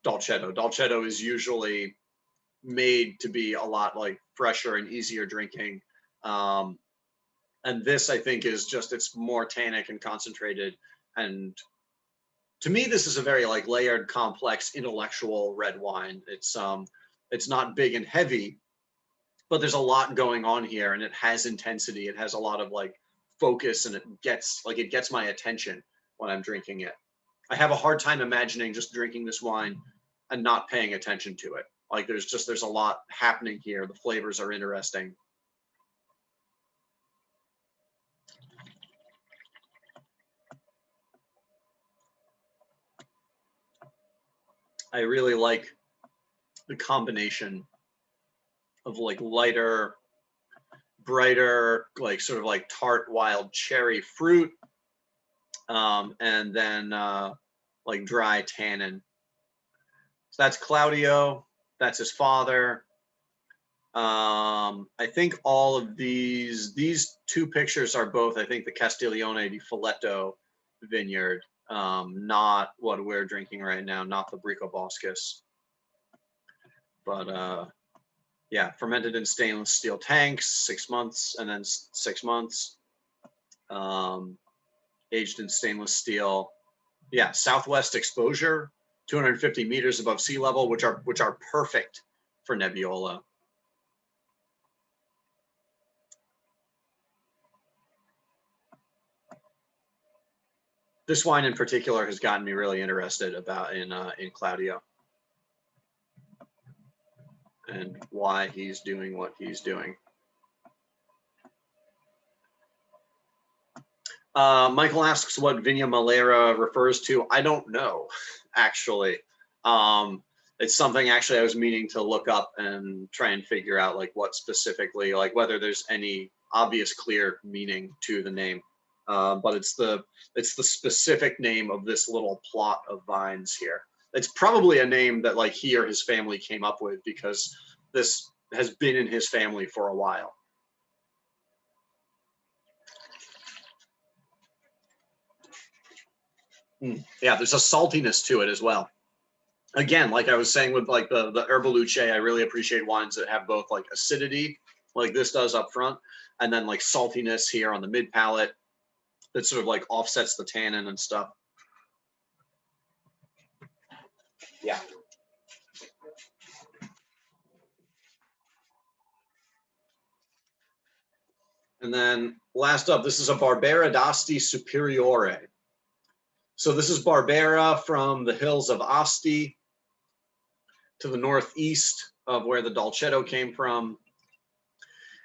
[SPEAKER 1] Dolcetto. Dolcetto is usually made to be a lot like fresher and easier drinking. And this, I think, is just, it's more tannic and concentrated. And to me, this is a very like layered, complex, intellectual red wine. It's not big and heavy, but there's a lot going on here, and it has intensity. It has a lot of like focus, and it gets my attention when I'm drinking it. I have a hard time imagining just drinking this wine and not paying attention to it. Like there's a lot happening here. The flavors are interesting. I really like the combination of like lighter, brighter, like sort of like tart wild cherry fruit, and then like dry tannin. So that's Claudio. That's his father. I think all of these two pictures are both, I think, the Castiglione di Folletto vineyard, not what we're drinking right now, not the Bricoboscis. But yeah, fermented in stainless steel tanks, 6 months, and then 6 months. Aged in stainless steel. Yeah, southwest exposure, 250 meters above sea level, which are perfect for Nebbiolo. This wine in particular has gotten me really interested in Claudio and why he's doing what he's doing. Michael asks what Vigna Malera refers to. I don't know, actually. It's something actually I was meaning to look up and try and figure out like what specifically, like whether there's any obvious clear meaning to the name. But it's the specific name of this little plot of vines here. It's probably a name that like he or his family came up with, because this has been in his family for a while. Yeah, there's a saltiness to it as well. Again, like I was saying with like the Baluche, I really appreciate wines that have both like acidity, like this does up front, and then like saltiness here on the mid palate that sort of like offsets the tannin and stuff. Yeah. And then last up, this is a Barbaridasti Superiore. So this is Barbera from the hills of Asti to the northeast of where the Dolcetto came from.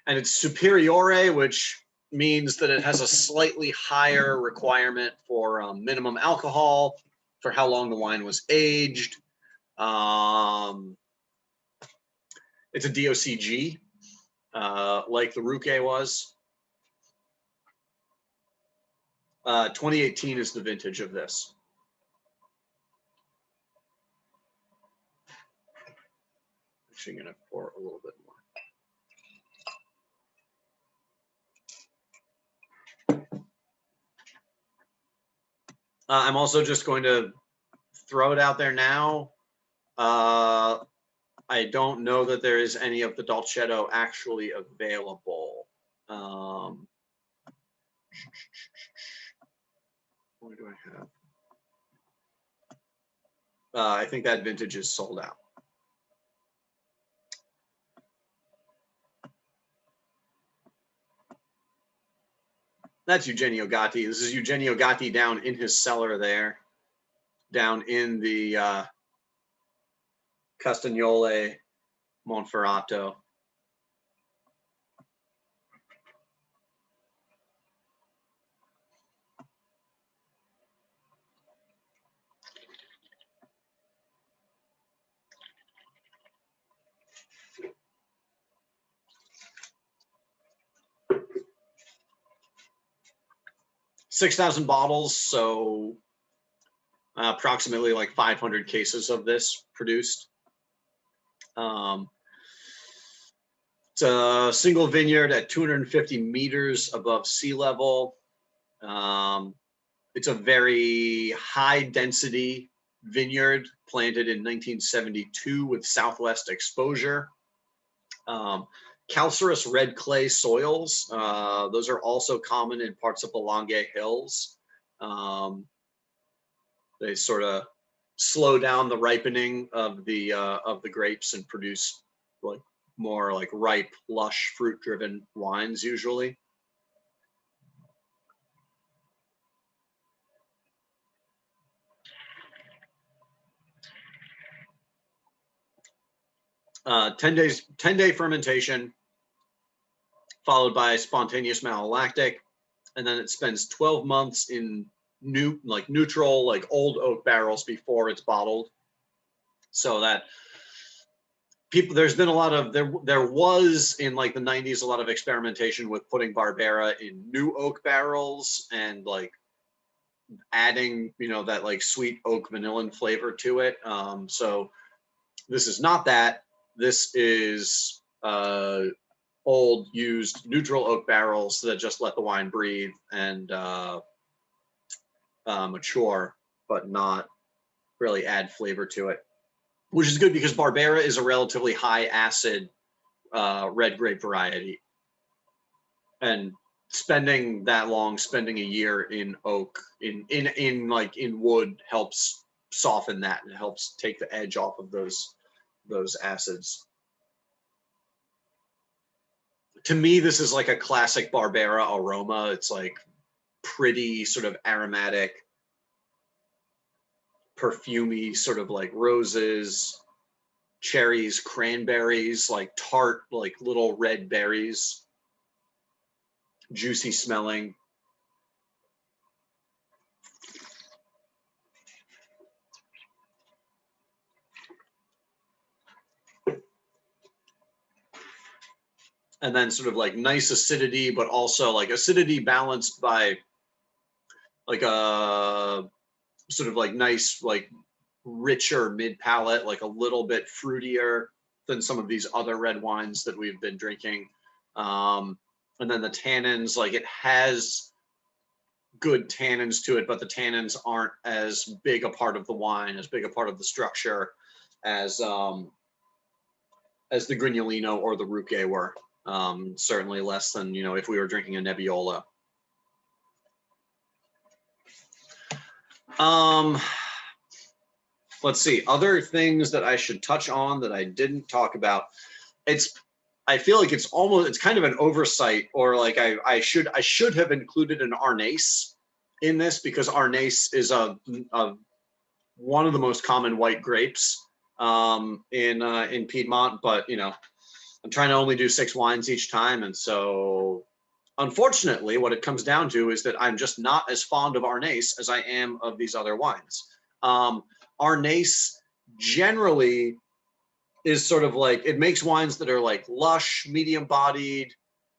[SPEAKER 1] And it's Superiore, which means that it has a slightly higher requirement for minimum alcohol, for how long the wine was aged. It's a DOCG, like the Ruque was. 2018 is the vintage of this. Actually, I'm going to pour a little bit more. I'm also just going to throw it out there now. I don't know that there is any of the Dolcetto actually available. What do I have? I think that vintage is sold out. That's Eugenio Gotti. This is Eugenio Gotti down in his cellar there. down in the Castagnole, Monferrato. $6,000 bottles, so approximately like 500 cases of this produced. It's a single vineyard at 250 meters above sea level. It's a very high density vineyard planted in 1972 with southwest exposure. Calcareous red clay soils. Those are also common in parts of the Langhe Hills. They sort of slow down the ripening of the grapes and produce like more like ripe, lush, fruit-driven wines usually. Uh, 10-day fermentation, followed by spontaneous malolactic, and then it spends 12 months in neutral, like old oak barrels before it's bottled. So that there's been a lot of, there was in like the 90s, a lot of experimentation with putting Barbera in new oak barrels and like adding, that like sweet oak vanillin flavor to it. So this is not that. This is old used neutral oak barrels that just let the wine breathe and mature, but not really add flavor to it, which is good because Barbera is a relatively high acid red grape variety, and spending a year in oak in wood helps soften that and helps take the edge off of those acids. To me, this is like a classic Barbera aroma. It's like pretty sort of aromatic, perfumey, sort of like roses, cherries, cranberries, like tart, like little red berries, juicy smelling. And then sort of like nice acidity, but also like acidity balanced by like a sort of like nice, like richer mid palate, like a little bit fruitier than some of these other red wines that we've been drinking. And then the tannins, like it has good tannins to it, but the tannins aren't as big a part of the wine, as big a part of the structure as the Grignolino or the Ruque were. Certainly less than, if we were drinking a Nebbiolo. Let's see, other things that I should touch on that I didn't talk about. I feel like it's kind of an oversight, or like I should have included an Arnaise in this, because Arnaise is one of the most common white grapes in Piedmont, but I'm trying to only do 6 wines each time, and so unfortunately what it comes down to is that I'm just not as fond of Arnaise as I am of these other wines. Arnaise generally is sort of like, it makes wines that are like lush, medium bodied,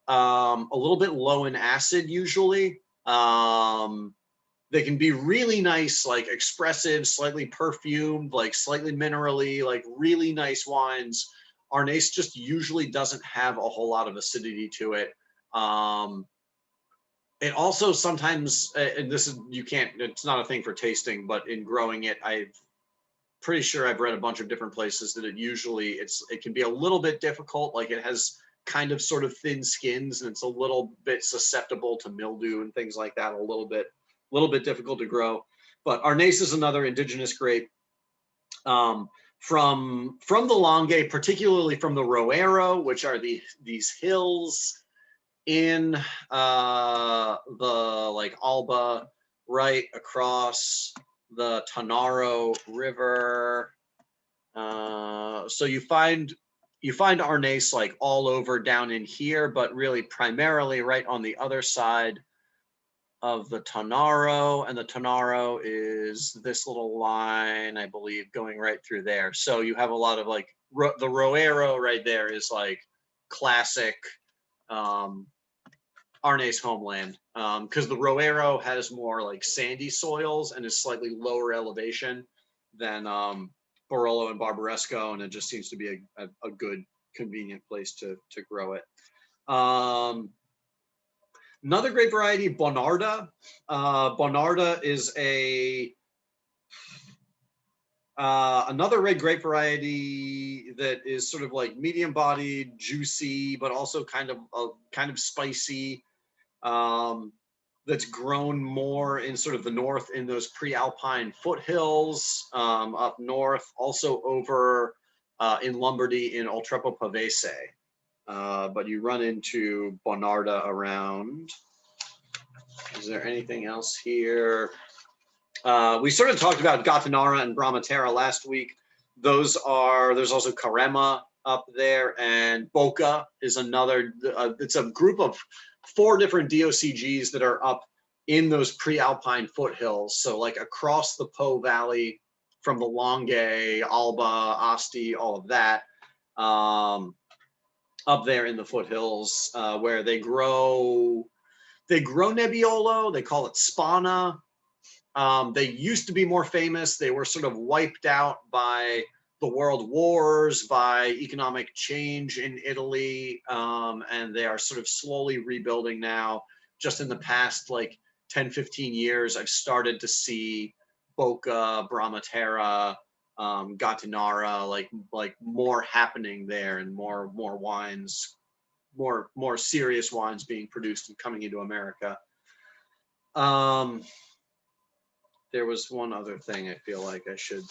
[SPEAKER 1] a little bit low in acid usually. They can be really nice, like expressive, slightly perfumed, like slightly minerally, like really nice wines. Arnaise just usually doesn't have a whole lot of acidity to it. It also sometimes, and this is, it's not a thing for tasting, but in growing it, pretty sure I've read a bunch of different places that it can be a little bit difficult. Like it has kind of sort of thin skins, and it's a little bit susceptible to mildew and things like that. A little bit difficult to grow. But Arnaise is another indigenous grape from the Langhe, particularly from the Roero, which are these hills in the like Alba, right across the Tanaro River. So you find Arnase like all over down in here, but really primarily right on the other side of the Tanaro, and the Tanaro is this little line, I believe, going right through there. So you have a lot of like the Roero right there is like classic Arnase homeland, because the Roero has more like sandy soils and is slightly lower elevation than Barolo and Barbaresco, and it just seems to be a good, convenient place to grow it. Another great variety, Bonarda. Bonarda is another red grape variety that is sort of like medium-bodied, juicy, but also kind of spicy. That's grown more in sort of the north in those pre-alpine foothills up north, also over in Lombardy in Oltreppo Pavese. But you run into Bonarda around. Is there anything else here? We sort of talked about Gattinara and Bramatera last week. There's also Carema up there, and Boca is another. It's a group of 4 different DOCGs that are up in those pre-alpine foothills. So like across the Po Valley from the Langhe, Alba, Asti, all of that. Up there in the foothills where they grow Nebbiolo. They call it Spana. They used to be more famous. They were sort of wiped out by the world wars, by economic change in Italy, and they are sort of slowly rebuilding now. Just in the past like 10, 15 years, I've started to see Boca, Bramatera, Gattinara, like more happening there, and more wines, more serious wines being produced and coming into America. There was one other thing I feel like I should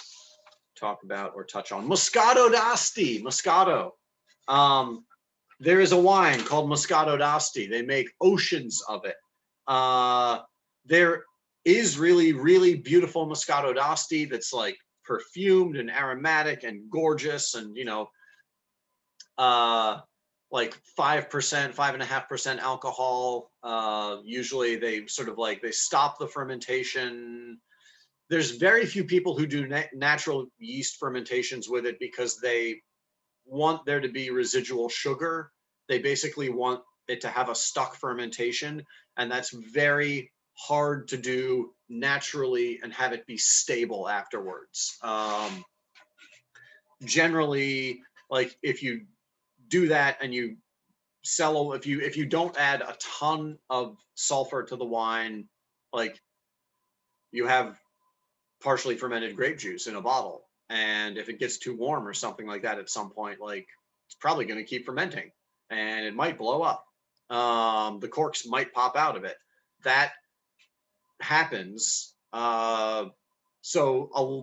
[SPEAKER 1] talk about or touch on. Moscato d'Asti, Moscato. There is a wine called Moscato d'Asti. They make oceans of it. There is really, really beautiful Moscato d'Asti that's like perfumed and aromatic and gorgeous, and like 5%, 5.5% alcohol. Usually they sort of like they stop the fermentation. There's very few people who do natural yeast fermentations with it because they want there to be residual sugar. They basically want it to have a stuck fermentation, and that's very hard to do naturally and have it be stable afterwards. Generally, like if you do that and you sell, if you don't add a ton of sulfur to the wine, like you have partially fermented grape juice in a bottle, and if it gets too warm or something like that at some point, like it's probably going to keep fermenting and it might blow up. The corks might pop out of it. That happens. So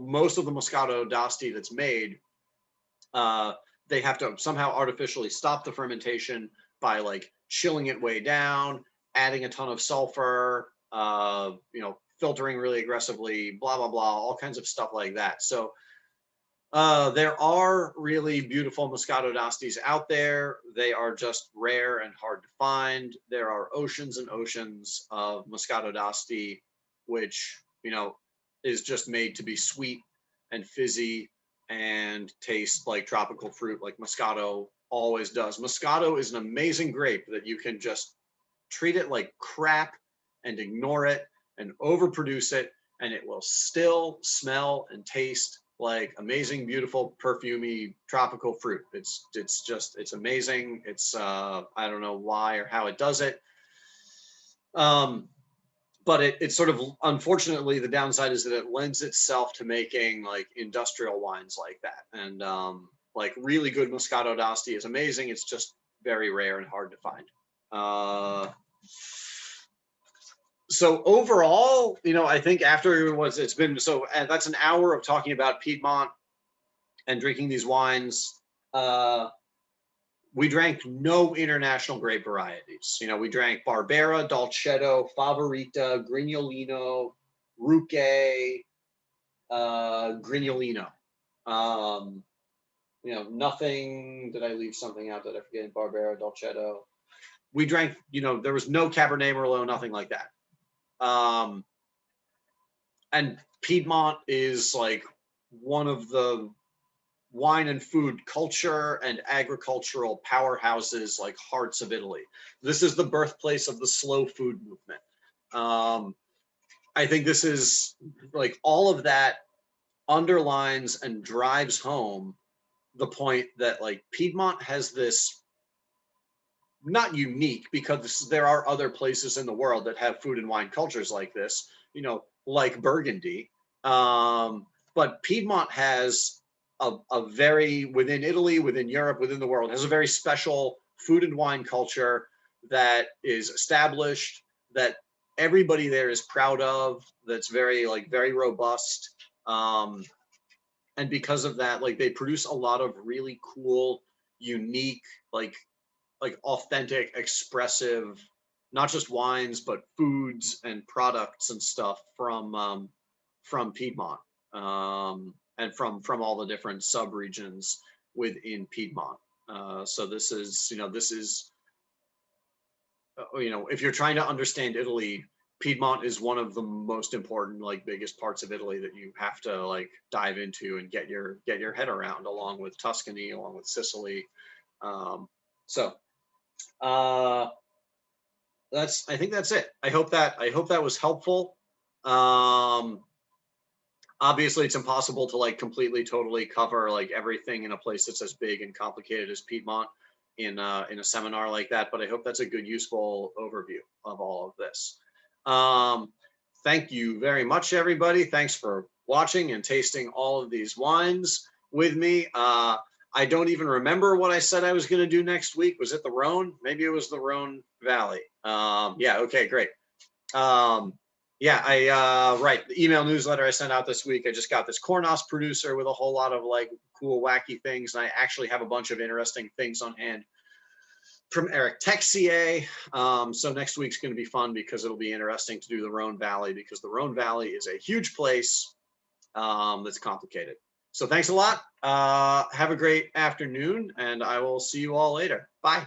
[SPEAKER 1] most of the Moscato d'Asti that's made, they have to somehow artificially stop the fermentation by like chilling it way down, adding a ton of sulfur, filtering really aggressively, blah, blah, blah, all kinds of stuff like that. So there are really beautiful Moscato d'Astis out there. They are just rare and hard to find. There are oceans and oceans of Moscato d'Asti, which, is just made to be sweet and fizzy and taste like tropical fruit, like Moscato always does. Moscato is an amazing grape that you can just treat it like crap and ignore it and overproduce it, and it will still smell and taste like amazing, beautiful, perfumey tropical fruit. It's amazing. It's I don't know why or how it does it. But it's sort of, unfortunately, the downside is that it lends itself to making like industrial wines like that. And like really good Moscato d'Asti is amazing. It's just very rare and hard to find. So overall, I think after it's been, so that's an hour of talking about Piedmont and drinking these wines. We drank no international grape varieties. We drank Barbera, Dolcetto, Favarita, Grignolino, Ruque, Grignolino. You know, nothing. Did I leave something out that I forget? Barbera, Dolcetto. We drank, you know, there was no Cabernet Merlot, nothing like that. And Piedmont is like one of the wine and food culture and agricultural powerhouses, like hearts of Italy. This is the birthplace of the slow food movement. I think this is like all of that underlines and drives home the point that like Piedmont has this, not unique, because there are other places in the world that have food and wine cultures like this, you know, like Burgundy. But Piedmont has a very, within Italy, within Europe, within the world, has a very special food and wine culture that is established, that everybody there is proud of, that's very, like, very robust. And because of that, like, they produce a lot of really cool, unique, like authentic, expressive, not just wines, but foods and products and stuff from Piedmont, and from all the different subregions within Piedmont. So this is, you know, you know, if you're trying to understand Italy, Piedmont is one of the most important, like, biggest parts of Italy that you have to like dive into and get your head around, along with Tuscany, along with Sicily. So I think that's it. I hope that was helpful. Obviously it's impossible to like completely totally cover like everything in a place that's as big and complicated as Piedmont in a seminar like that, but I hope that's a good, useful overview of all of this. Thank you very much, everybody. Thanks for watching and tasting all of these wines with me. I don't even remember what I said I was going to do next week. Was it the Rhone? Maybe it was the Rhone Valley. Yeah, okay, great. Yeah, right, the email newsletter I sent out this week, I just got this Cornos producer with a whole lot of like cool, wacky things, and I actually have a bunch of interesting things on hand from Eric Texier. So next week's going to be fun because it'll be interesting to do the Rhone Valley, because the Rhone Valley is a huge place that's complicated. So thanks a lot. Have a great afternoon, and I will see you all later. Bye.